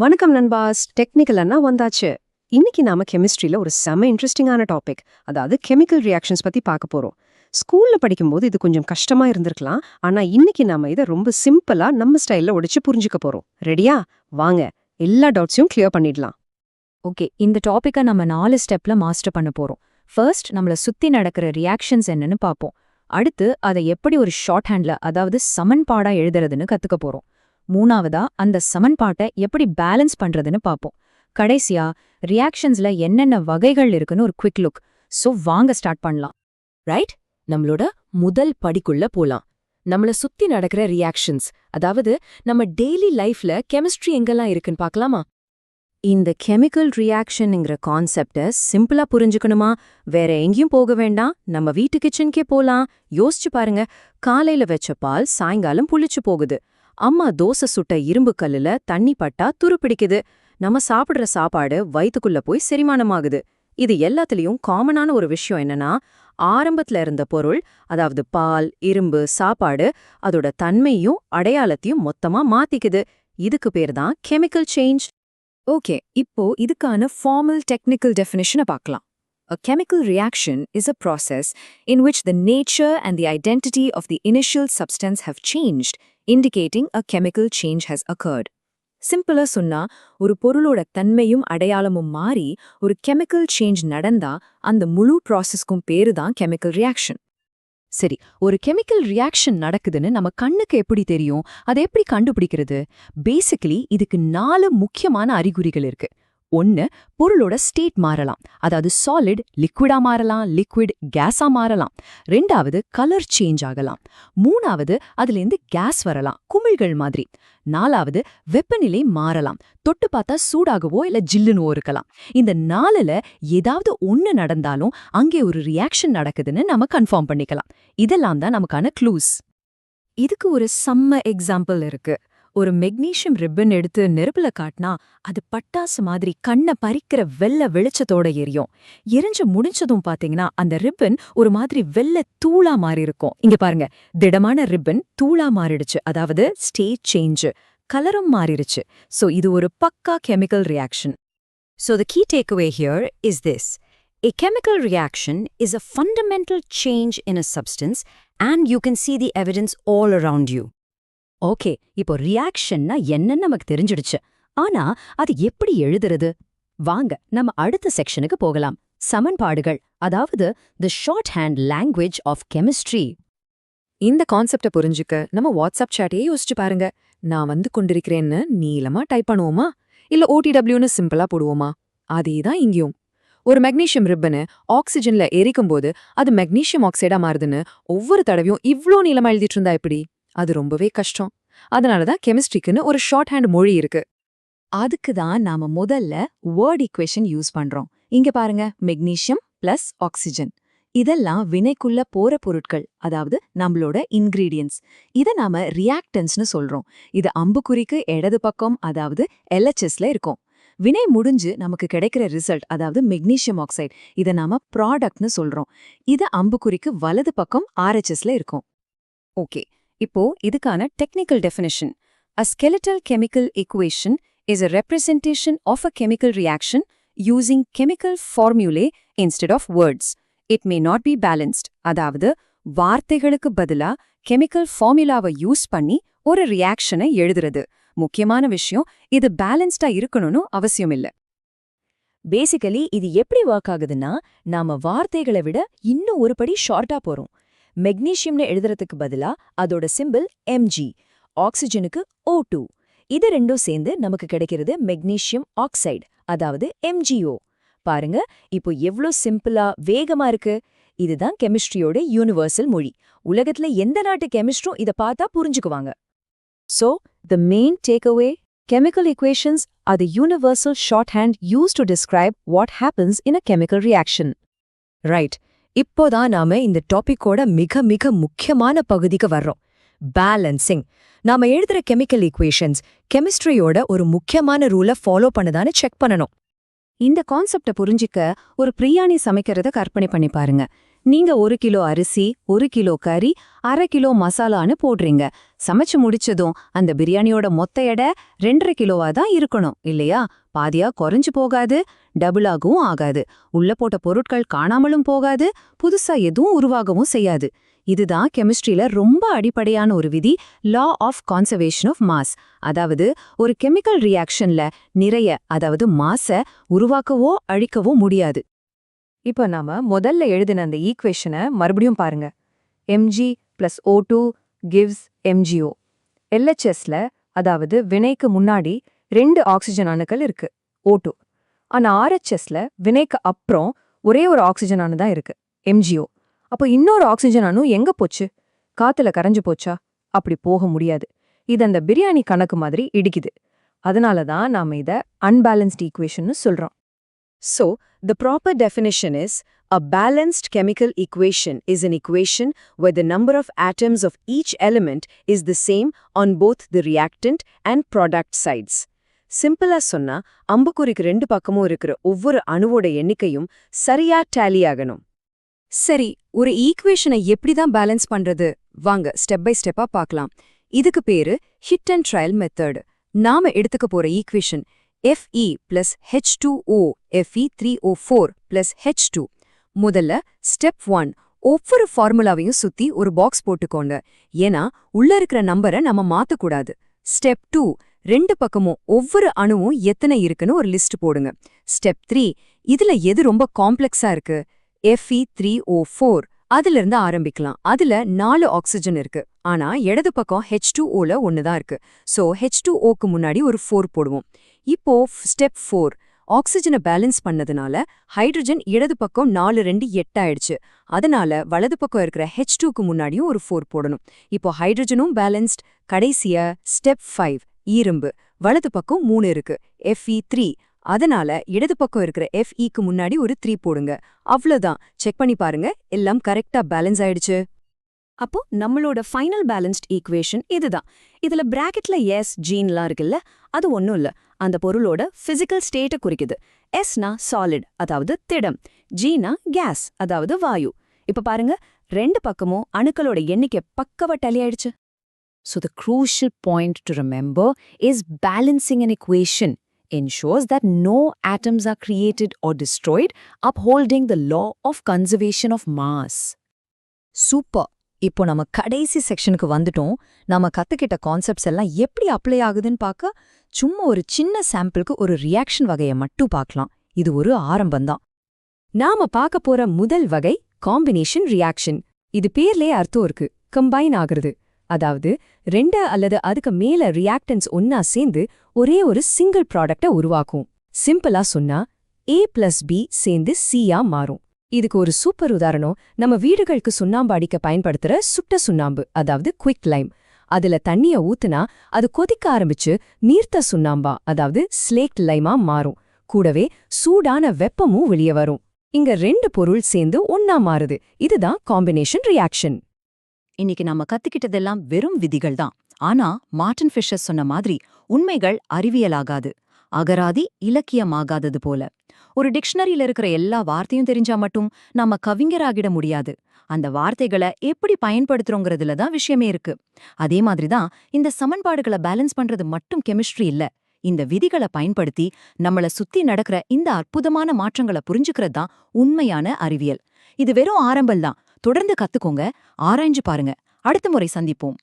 வணக்கம் நண்பாஸ், டெக்னிக்கல் அண்ணா வந்தாச்சு. இன்னைக்கு நாம கெமிஸ்ட்ரியில ஒரு செம இன்ட்ரெஸ்டிங்கான டாபிக், அதாவது கெமிக்கல் ரியாக்ஷன்ஸ் பத்தி பார்க்க போறோம். ஸ்கூல்ல படிக்கும்போது இது கொஞ்சம் கஷ்டமா இருந்திருக்கலாம். ஆனா இன்னைக்கு நாம இதை ரொம்ப சிம்பிளா நம்ம ஸ்டைல்ல உடைச்சு புரிஞ்சுக்க போறோம். ரெடியா? வாங்க, எல்லா டவுட்ஸையும் கிளியர் பண்ணிடலாம். ஓகே, இந்த டாபிக்கை நம்ம 4 ஸ்டெப்ல மாஸ்டர் பண்ண போறோம். ஃபர்ஸ்ட், நம்மள சுத்தி நடக்கிற ரியாக்ஷன்ஸ் என்னன்னு பார்ப்போம். அடுத்து, அதை எப்படி ஒரு ஷார்ட் ஹேண்ட்ல, அதாவது சமன்பாடா எழுதுறதுன்னு கத்துக்க போறோம். மூணாவதா, அந்த சமன்பாட்டை எப்படி பேலன்ஸ் பண்றதுன்னு பார்ப்போம். கடைசியா, ரியாக்ஷன்ஸ்ல என்னென்ன வகைகள் இருக்குன்னு ஒரு குவிக் லுக். சோ வாங்க ஸ்டார்ட் பண்ணலாம். ரைட், நம்மளோட முதல் படிக்குள்ள போலாம். நம்மள சுத்தி நடக்கிற ரியாக்ஷன்ஸ், அதாவது நம்ம டெய்லி லைஃப்ல கெமிஸ்ட்ரி எங்கெல்லாம் இருக்குன்னு பார்க்கலாமா? இந்த கெமிக்கல் ரியாக்ஷன்ங்கிற கான்செப்டை சிம்பிளா புரிஞ்சுக்கணுமா? வேற எங்கேயும் போக வேண்டாம், நம்ம வீட்டு கிச்சனுக்கே போலாம். யோசிச்சு பாருங்க, காலையில வெச்ச பால் சாயங்காலம் புளிச்சு போகுது. அம்மா தோசை சுட்ட இரும்பு கல்லுல தண்ணி பட்டா துருப்பிடிக்குது. நம்ம சாப்பிடுற சாப்பாடு வயித்துக்குள்ள போய் செரிமானமாகுது. இது எல்லாத்துலயும் காமனான ஒரு விஷயம் என்னன்னா, ஆரம்பத்துல இருந்த பொருள், அதாவது பால், இரும்பு, சாப்பாடு, அதோட தன்மையும் அடையாளத்தையும் மொத்தமா மாத்திக்குது. இதுக்கு பேர் தான் கெமிக்கல் சேஞ்ச். ஓகே, இப்போ இதுக்கான ஃபார்மல் டெக்னிக்கல் டெஃபினிஷனை பார்க்கலாம். A chemical reaction is a process in which the nature and the identity of the initial substance have changed, indicating a chemical change has occurred. சிம்பிளா சொன்னா, ஒரு பொருளோட தன்மையும் அடையாளமும் மாறி ஒரு கெமிக்கல் சேஞ்ச் நடந்தா அந்த முழு ப்ராசஸ்க்கும் பேரு தான் கெமிக்கல் ரியாக்ஷன். சரி, ஒரு கெமிக்கல் ரியாக்ஷன் நடக்குதுன்னு நம்ம கண்ணுக்கு எப்படி தெரியும்? அதை எப்படி கண்டுபிடிக்கிறது? பேசிக்கலி இதுக்கு 4 முக்கியமான அறிகுறிகள் இருக்கு. 1, பொருளோட ஸ்டேட் மாறலாம், அதாவது சாலிட் லிக்விடா மாறலாம், லிக்விட் கேஸா மாறலாம். 2வது, கலர் சேஞ்ச் ஆகலாம். 3வது, அதுலேருந்து கேஸ் வரலாம், குமிழ்கள் மாதிரி. 4வது, வெப்பநிலை மாறலாம், தொட்டு பார்த்தா சூடாகவோ இல்ல ஜில்லுனுவோ இருக்கலாம். இந்த 4ல ஏதாவது ஒன்னு நடந்தாலும் அங்கே ஒரு ரியாக்ஷன் நடக்குதுன்னு நம்ம கன்ஃபார்ம் பண்ணிக்கலாம். இதெல்லாம் தான் நமக்கான க்ளூஸ். இதுக்கு ஒரு செம்ம எக்ஸாம்பிள் இருக்கு. ஒரு மெக்னீஷியம் ரிப்பன் எடுத்து நெருப்புல காட்டினா அது பட்டாசு மாதிரி கண்ணை பறிக்கிற வெள்ளை வெளிச்சத்தோட எரியும். எரிஞ்சு முடிஞ்சதும் பாத்தீங்கன்னா அந்த ரிப்பன் ஒரு மாதிரி வெள்ளை தூளா மாறி இருக்கும். இங்க பாருங்க, திடமான ரிப்பன் தூளா மாறிடுச்சு, அதாவது ஸ்டேட் சேஞ்ச். கலரும் மாறிடுச்சு. சோ இது ஒரு பக்கா chemical reaction. So the key takeaway here is this. A chemical reaction is a fundamental change in a substance and you can see the evidence all around you. Okay, இப்போ ரியாக்ஷன்னா என்னன்னு நமக்கு தெரிஞ்சிடுச்சு. ஆனா அது எப்படி எழுதுறது? வாங்க நம்ம அடுத்த செக்ஷனுக்கு போகலாம். சமன்பாடுகள், அதாவது the shorthand language of chemistry. இந்த கான்செப்டை புரிஞ்சுக்க நம்ம வாட்ஸ்அப் சாட்டையே யோசிச்சு பாருங்க. நான் வந்து கொண்டிருக்கிறேன்னு நீளமா டைப் பண்ணுவோமா, இல்ல OTWன்னு சிம்பிளா போடுவோமா? அதேதான் இங்கேயும். ஒரு மெக்னீஷியம் ரிப்பனு ஆக்சிஜன்ல எரிக்கும்போது அது மெக்னீஷியம் ஆக்சைடா மாறுதுன்னு ஒவ்வொரு தடவையும் இவ்ளோ நீளமா எழுதிட்டு இருந்தா எப்படி? அது ரொம்பவே கஷ்டம். அதனாலதான் கெமிஸ்ட்ரிக்குன்னு ஒரு ஷார்ட் ஹேண்ட் மொழி இருக்கு. அதுக்கு தான் நாம முதல்ல வேர்ட் ஈக்குவேஷன் யூஸ் பண்றோம். இங்க பாருங்க, மெக்னீஷியம் பிளஸ் ஆக்சிஜன். இதெல்லாம் வினைக்குள்ள போற பொருட்கள், அதாவது நம்மளோட இன்கிரீடியன்ட்ஸ். இத நாம ரியாக்டன்ஸ்னு சொல்றோம். இது அம்புக்குறிக்கு இடது பக்கம், அதாவது LHSல இருக்கும். வினை முடிஞ்சு நமக்கு கிடைக்கிற ரிசல்ட், அதாவது மெக்னீஷியம் ஆக்சைடு, இத நாம ப்ராடக்ட்னு சொல்றோம். இது அம்புக்குறிக்கு வலது பக்கம் RHSல இருக்கும். ஓகே, இப்போ இதுக்கான technical definition. A skeletal chemical equation is a representation of a chemical reaction using chemical formulae instead of words. It may not be balanced. அதாவது வார்த்தைகளுக்கு பதிலா கெமிக்கல் ஃபார்முலாவை யூஸ் பண்ணி ஒரு ரியாக்ஷனை எழுதுறது. முக்கியமான விஷயம், இது பேலன்ஸ்டா இருக்கணும்னு அவசியம் இல்ல. பேசிக்கலி இது எப்படி ஒர்க் ஆகுதுன்னா, நாம வார்த்தைகளை விட இன்னும் ஒரு படி ஷார்ட்டா போறோம். மெக்னீஷியம்னு எழுதுறதுக்கு பதிலா அதோட சிம்பிள் Mg, ஆக்சிஜனுக்கு O2. இது ரெண்டும் சேர்ந்து நமக்கு கிடைக்கிறது மெக்னீஷியம் ஆக்சைடு, அதாவது MgO. பாருங்க, இப்போ எவ்ளோ சிம்பிளா வேகமா இருக்கு. இதுதான் கெமிஸ்ட்ரியோட யூனிவர்சல் மொழி. உலகத்துல எந்த நாட்டு கெமிஸ்ட்ரும் இத பார்த்தா புரிஞ்சுக்குவாங்க. So, the main takeaway, chemical equations are the universal shorthand used to describe what happens in a chemical reaction. Right. இப்போதான் நாம இந்த டாபிக்கோட மிக மிக முக்கியமான பகுதிக்கு வர்றோம். பேலன்சிங். நாம எழுதுற கெமிக்கல் ஈக்குவேஷன்ஸ் கெமிஸ்ட்ரியோட ஒரு முக்கியமான ரூலை ஃபாலோ பண்ணுதான்னு செக் பண்ணணும். இந்த கான்செப்ட புரிஞ்சிக்க ஒரு பிரியாணி சமைக்கிறத கற்பனை பண்ணி பாருங்க. நீங்க 1 கிலோ அரிசி, 1 கிலோ கறி, 1/2 கிலோ மசாலான்னு போடுறீங்க. சமைச்சு முடிச்சதும் அந்த பிரியாணியோட மொத்த எடை 2.5 கிலோவா தான் இருக்கணும் இல்லையா? பாதியா குறைஞ்சு போகாது, டபுளாகவும் ஆகாது. உள்ள போட்ட பொருட்கள் காணாமலும் போகாது, புதுசா எதுவும் உருவாகவும் செய்யாது. இதுதான் கெமிஸ்ட்ரியில ரொம்ப அடிப்படையான ஒரு விதி, law of conservation of mass. அதாவது ஒரு கெமிக்கல் ரியாக்ஷன்ல நிறைய, அதாவது மாஸ உருவாக்கவோ அழிக்கவோ முடியாது. இப்ப நாம முதல்ல எழுதின அந்த ஈக்குவேஷனை மறுபடியும் பாருங்க. Mg + O2 gives MgO. LHSல, அதாவது வினைக்கு முன்னாடி 2 ஆக்சிஜன் அணுக்கள் இருக்கு, O2. ஆனா RHSல வினைக்கு அப்புறம் ஒரே ஒரு ஆக்சிஜன் அணு தான் இருக்கு, MgO. அப்போ இன்னொரு ஆக்சிஜன் அணு எங்க போச்சு? காத்துல கரைஞ்சு போச்சா? அப்படி போக முடியாது. இது அந்த பிரியாணி கணக்கு மாதிரி இடிக்குது. அதனால தான் நாம இத அன்பேலன்ஸ்ட் ஈக்குவேஷன்னு சொல்றோம். So, the proper definition is, a balanced chemical equation is an equation where the number of atoms of each element is the same on both the reactant and product sides. சிம்பிளா சொன்னா, அம்புக்குறிக்கு 2 பக்கமும் இருக்கிற ஒவ்வொரு அணுவோட எண்ணிக்கையும் சரியா tally ஆகணும். சரி, ஒரு ஈக்குவேஷனை எப்படி தான் பேலன்ஸ் பண்றது? வாங்க ஸ்டெப் பை ஸ்டெப்பா பார்க்கலாம். இதுக்கு பேரு ஹிட் அண்ட் ட்ரையல் மெத்தட். நாம எடுத்துக்க போற equation Fe + H2O Fe3O4 + H2. முதல்ல ஸ்டெப் 1, ஒவ்வொரு ஃபார்முலாவையும் சுத்தி ஒரு பாக்ஸ் போட்டுக்கோங்க. ஏன்னா உள்ள இருக்கிற நம்பரை நம்ம மாத்தக்கூடாது. ஸ்டெப் 2, 2 பக்கமும் ஒவ்வொரு அணுவும் எத்தனை இருக்குன்னு ஒரு லிஸ்ட் போடுங்க. ஸ்டெப் 3, இதுல எது ரொம்ப காம்ப்ளெக்ஸா இருக்கு? Fe3O4. அதுல இருந்து ஆரம்பிக்கலாம். அதுல 4 ஆக்சிஜன் இருக்கு. ஆனா இடது பக்கம் H2Oல 1 தான் இருக்கு. சோ H2Oக்கு முன்னாடி ஒரு 4 போடுவோம். இப்போ ஸ்டெப் 4, ஆக்சிஜனை பேலன்ஸ் பண்ணதுனால ஹைட்ரஜன் இடது பக்கம் 4 2 8 ஆயிடுச்சு. அதனால வலது பக்கம் இருக்கிற H2க்கு முன்னாடியும் ஒரு 4 போடணும். இப்போ ஹைட்ரஜனும் பேலன்ஸ்ட். கடைசியா ஸ்டெப் 5, இரும்பு. வலது பக்கம் 3 இருக்கு, Fe3. அதனால இடது பக்கம் இருக்கிற Feக்கு முன்னாடி ஒரு 3 போடுங்க. அவ்வளவுதான். செக் பண்ணி பாருங்க, எல்லாம் கரெக்டா பேலன்ஸ் ஆயிடுச்சு. அப்போ நம்மளோட ஃபைனல் பேலன்ஸ்ட் ஈக்குவேஷன் இதுதான். இதுல பிராக்கெட்ல எஸ் ஜீன்லாம் இருக்குல்ல, அது ஒன்றும் இல்ல, அந்த பொருளோட பிசிக்கல் ஸ்டேட்டை குறிக்குது. எஸ்னா சாலிட், அதாவது திடம். ஜீனா கேஸ், அதாவது வாயு. இப்ப பாருங்க, 2 பக்கமும் அணுக்களோட எண்ணிக்கை பக்கவா டலி ஆயிடுச்சு. So the crucial point to remember is balancing an equation ensures that no atoms are created or destroyed, upholding the law of conservation of mass. Super. இப்போ நம்ம கடைசி செக்ஷனுக்கு வந்துட்டோம். நாம கத்துக்கிட்ட கான்செப்ட்ஸ் எல்லாம் எப்படி அப்ளை ஆகுதுன்னு பார்க்க சும்மா ஒரு சின்ன சாம்பிளுக்கு ஒரு ரியாக்ஷன் வகையை மட்டும் பார்க்கலாம். இது ஒரு ஆரம்பம்தான். நாம பார்க்க போற முதல் வகை காம்பினேஷன் ரியாக்ஷன். இது பேர்லயே அர்த்தம் இருக்கு, கம்பைன் ஆகுறது. அதாவது 2 அல்லது அதுக்கு மேல ரியாக்டன்ஸ் ஒன்னா சேர்ந்து ஒரே ஒரு சிங்கிள் ப்ராடக்டை உருவாக்கும். சிம்பிளா சொன்னா A + B சேர்ந்து Cயா மாறும். இதுக்கு ஒரு சூப்பர் உதாரணம் நம்ம வீடுகளுக்கு சுண்ணாம்பு அடிக்க பயன்படுத்துற சுட்ட சுண்ணாம்பு, அதாவது குவிக் லைம். அதுல தண்ணிய ஊத்துனா அது கொதிக்க ஆரம்பிச்சு நீர்த்த சுண்ணாம்பா, அதாவது ஸ்லேக்ட் லைமா மாறும். கூடவே சூடான வெப்பமும் வெளியே வரும். இங்க 2 பொருள் சேர்ந்து ஒன்னா மாறுது. இதுதான் காம்பினேஷன் ரியாக்ஷன். இன்னைக்கு நம்ம கத்துக்கிட்டதெல்லாம் வெறும் விதிகள் தான். ஆனா மார்ட்டின் ஃபிஷர் சொன்ன மாதிரி உண்மைகள் அறிவியலாகாது, அகராதி இலக்கியமாகாதது போல. ஒரு டிக்ஷனரியில இருக்கிற எல்லா வார்த்தையும் தெரிஞ்சா மட்டும் நாம கவிஞராகிட முடியாது. அந்த வார்த்தைகளை எப்படி பயன்படுத்துறோங்கிறதுல தான் விஷயமே இருக்கு. அதே மாதிரிதான் இந்த சமன்பாடுகளை பேலன்ஸ் பண்றது மட்டும் கெமிஸ்ட்ரி இல்ல. இந்த விதிகளை பயன்படுத்தி நம்மள சுத்தி நடக்கிற இந்த அற்புதமான மாற்றங்களை புரிஞ்சுக்கிறது தான் உண்மையான அறிவியல். இது வெறும் ஆரம்பம்தான். தொடர்ந்து கத்துக்கோங்க, ஆராய்ஞ்சு பாருங்க. அடுத்த முறை சந்திப்போம்.